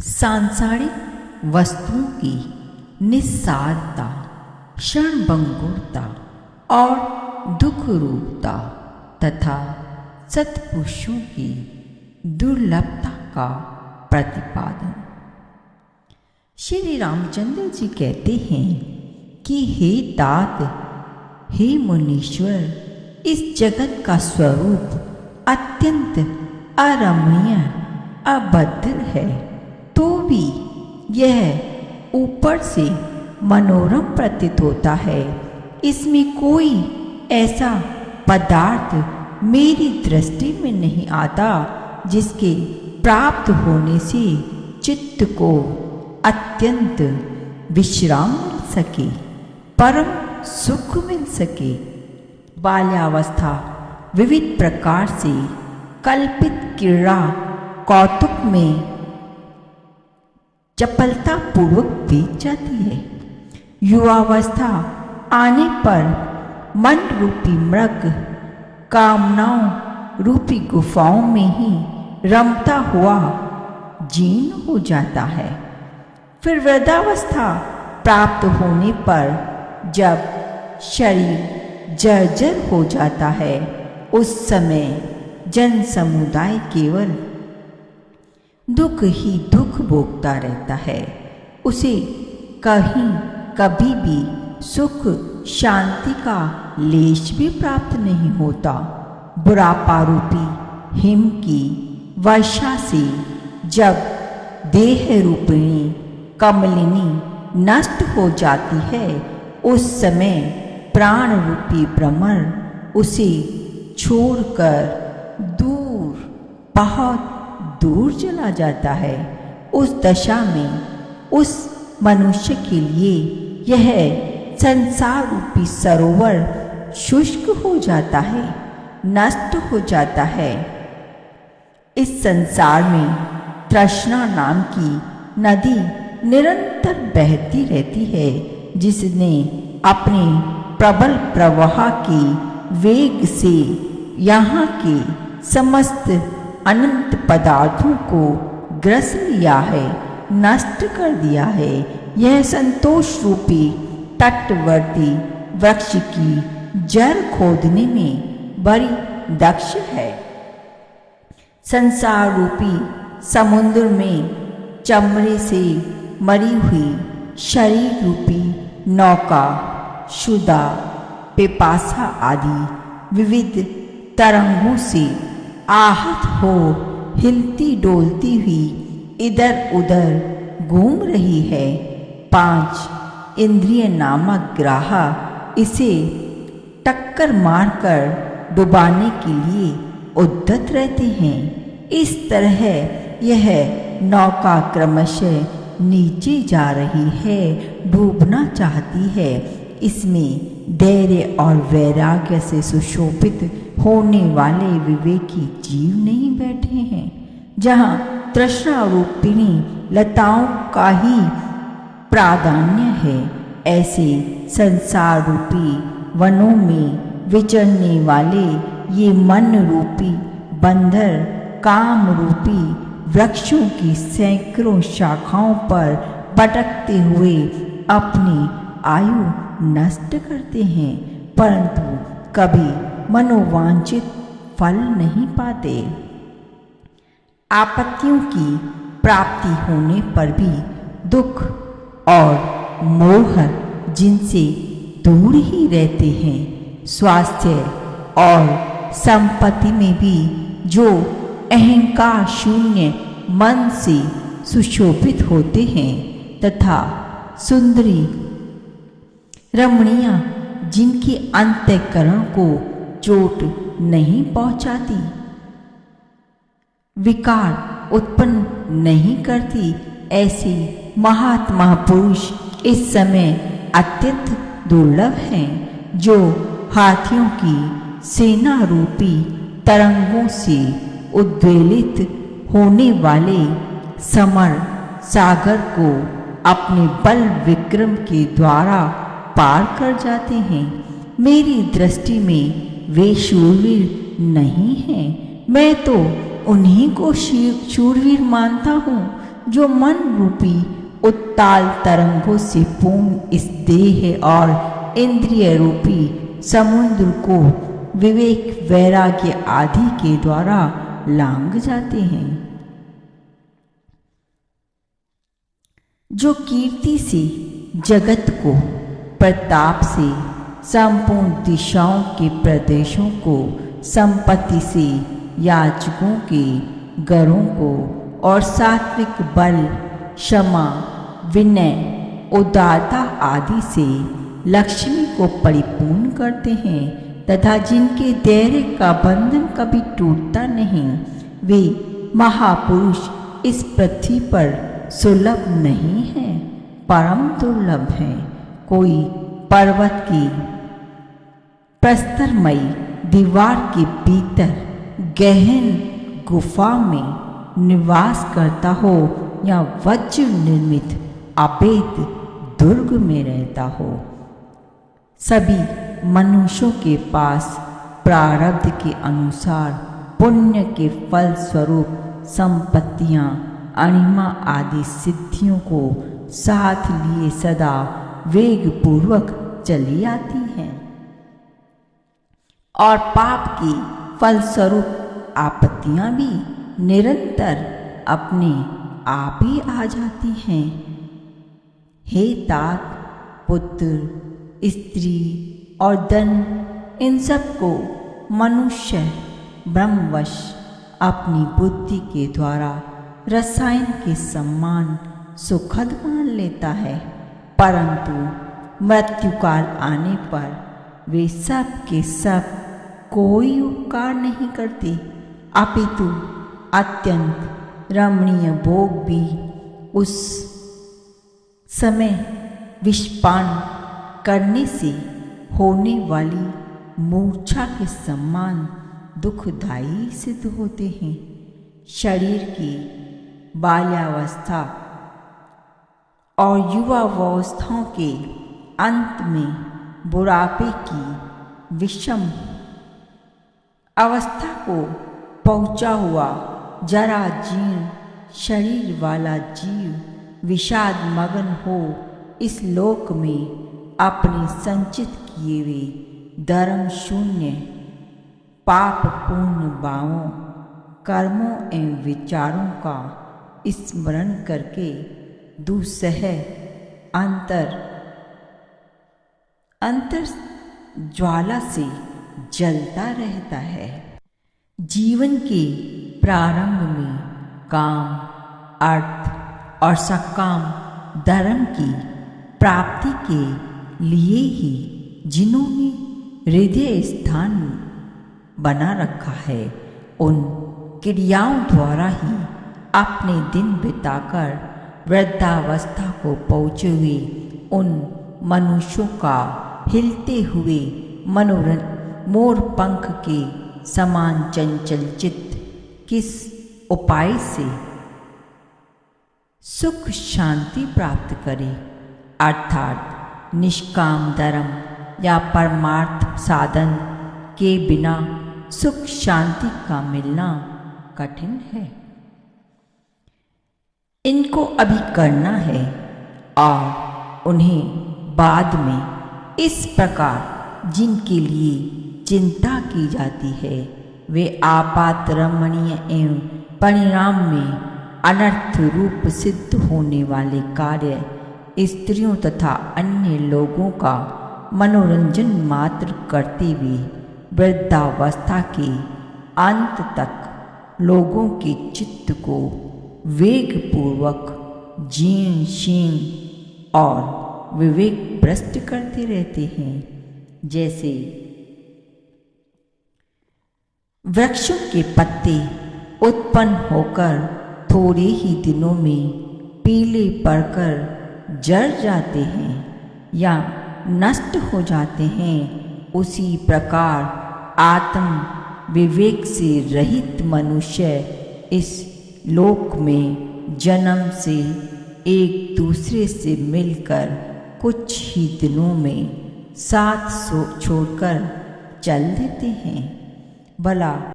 सांसारिक वस्तुओं की निस्सारता, क्षणभंगुरता और दुख रूपता तथा सत्पुरुषों की दुर्लभता का प्रतिपादन। श्री रामचंद्र जी कहते हैं कि हे तात, हे मुनीश्वर, इस जगत का स्वरूप अत्यंत अरमणीय, अभद्र है, तो भी यह ऊपर से मनोरम प्रतीत होता है। इसमें कोई ऐसा पदार्थ मेरी दृष्टि में नहीं आता जिसके प्राप्त होने से चित्त को अत्यंत विश्राम मिल सके, परम सुख मिल सके। बाल्यावस्था विविध प्रकार से कल्पित क्रीड़ा कौतुक में चपलता पूर्वक बीत जाती है। युवावस्था आने पर मन रूपी मृग कामनाओं रूपी गुफाओं में ही रमता हुआ जीर्ण हो जाता है। फिर वृद्धावस्था प्राप्त होने पर जब शरीर जर्जर हो जाता है, उस समय जन समुदाय केवल दुख ही दुख भोगता रहता है। उसे कहीं कभी भी सुख शांति का लेश भी प्राप्त नहीं होता। बुढ़ापा रूपी हिम की वर्षा से जब देह रूपिणी कमलिनी नष्ट हो जाती है, उस समय प्राण रूपी भ्रमर उसे छोड़कर दूर, बहुत दूर चला जाता है। उस दशा में उस मनुष्य के लिए यह संसार रूपी सरोवर शुष्क हो जाता है, नष्ट हो जाता है। इस संसार में तृष्णा नाम की नदी निरंतर बहती रहती है, जिसने अपने प्रबल प्रवाह के वेग से यहाँ के समस्त अनंत पदार्थों को ग्रस लिया है, नष्ट कर दिया है। यह संतोष रूपी तटवर्ती वृक्ष की जड़ खोदने में बड़ी दक्ष है। संसार रूपी समुद्र में चमड़े से मरी हुई शरीर रूपी नौका, शुदा, पिपासा आदि विविध तरंगों से आहत हो हिलती डोलती हुई इधर उधर घूम रही है। 5 इंद्रिय नामक ग्राहा इसे टक्कर मारकर डुबाने के लिए उद्यत रहते हैं। इस तरह यह नौका क्रमशः नीचे जा रही है, डूबना चाहती है। इसमें धैर्य और वैराग्य से सुशोभित होने वाले विवेकी जीव नहीं बैठे हैं। जहाँ तृष्णा रूपिणी लताओं का ही प्राधान्य है, ऐसे संसार रूपी वनों में विचरने वाले ये मन रूपी बंदर काम रूपी वृक्षों की सैकड़ों शाखाओं पर भटकते हुए अपनी आयु नष्ट करते हैं, परंतु कभी मनोवांछित फल नहीं पाते। आपत्तियों की प्राप्ति होने पर भी दुख और मोह जिनसे दूर ही रहते हैं। स्वास्थ्य और संपत्ति में भी जो अहंकार शून्य मन से सुशोभित होते हैं तथा सुंदरी रमणियां जिनकी अंतःकरण को चोट नहीं पहुंचाती, विकार उत्पन्न नहीं करती, ऐसे महात्मा पुरुष इस समय अत्यंत दुर्लभ हैं। जो हाथियों की सेना रूपी तरंगों से उद्वेलित होने वाले समर सागर को अपने बल विक्रम के द्वारा पार कर जाते हैं। मेरी दृष्टि में वे शूरवीर नहीं हैं। मैं तो उन्हीं को शूरवीर मानता हूँ जो मन रूपी उत्ताल तरंगों से पूर्ण इस देह और इंद्रिय रूपी समुद्र को विवेक वैराग्य आदि के द्वारा लांघ जाते हैं, जो कीर्ति से जगत को, प्रताप से संपूर्ण दिशाओं के प्रदेशों को, संपत्ति से याचकों के गरों को और सात्विक बल, क्षमा, विनय, उदारता आदि से लक्ष्मी को परिपूर्ण करते हैं तथा जिनके धैर्य का बंधन कभी टूटता नहीं, वे महापुरुष इस पृथ्वी पर सुलभ नहीं है, परम दुर्लभ है। कोई पर्वत की प्रस्तरमयी दीवार के भीतर गहन गुफा में निवास करता हो या वज्र निर्मित अभेद दुर्ग में रहता हो, सभी मनुष्यों के पास प्रारब्ध के अनुसार पुण्य के फल स्वरूप संपत्तियां, अणिमा आदि सिद्धियों को साथ लिए सदा वेग पूर्वक चली आती हैं और पाप की फलस्वरूप आपत्तियां भी निरंतर अपने आप ही आ जाती हैं। हे तात, पुत्र, स्त्री और धन, इन सब को मनुष्य ब्रह्मवश अपनी बुद्धि के द्वारा रसायन के समान सुखद मान लेता है, परंतु मृत्युकाल आने पर वे सब के सब कोई उपकार नहीं करते, अपितु अत्यंत रमणीय भोग भी उस समय विषपान करने से होने वाली मूर्छा के समान दुखदायी सिद्ध होते हैं। शरीर की बाल्यावस्था और युवावस्थाओं के अंत में बुढ़ापे की विषम अवस्था को पहुंचा हुआ जरा जीर्ण शरीर वाला जीव विषाद मगन हो इस लोक में अपने संचित किए हुए धर्म शून्य पाप पूर्ण भावों, कर्मों एवं विचारों का स्मरण करके दुस्सह अंतर ज्वाला से जलता रहता है। जीवन के प्रारंभ में काम, अर्थ और सकाम धर्म की प्राप्ति के लिए ही जिन्होंने हृदय स्थान बना रखा है, उन क्रियाओं द्वारा ही अपने दिन बिताकर वृद्धावस्था को पहुँचे हुए उन मनुष्यों का हिलते हुए मोर पंख के समान चंचल चित्त किस उपाय से सुख शांति प्राप्त करे, अर्थात निष्काम धर्म या परमार्थ साधन के बिना सुख शांति का मिलना कठिन है। इनको अभी करना है और उन्हें बाद में इस प्रकार जिनके लिए चिंता की जाती है, वे आपात रमणीय एवं परिणाम में अनर्थ रूप सिद्ध होने वाले कार्य स्त्रियों तथा अन्य लोगों का मनोरंजन मात्र करते हुए वृद्धावस्था के अंत तक लोगों के चित्त को वेग पूर्वक जीर्ण शीर्ण और विवेक भ्रष्ट करते रहते हैं। जैसे वृक्षों के पत्ते उत्पन्न होकर थोड़े ही दिनों में पीले पड़कर जड़ जाते हैं या नष्ट हो जाते हैं, उसी प्रकार आत्म विवेक से रहित मनुष्य इस लोक में जन्म से एक दूसरे से मिलकर कुछ ही दिनों में साथ छोड़कर चल देते हैं। भला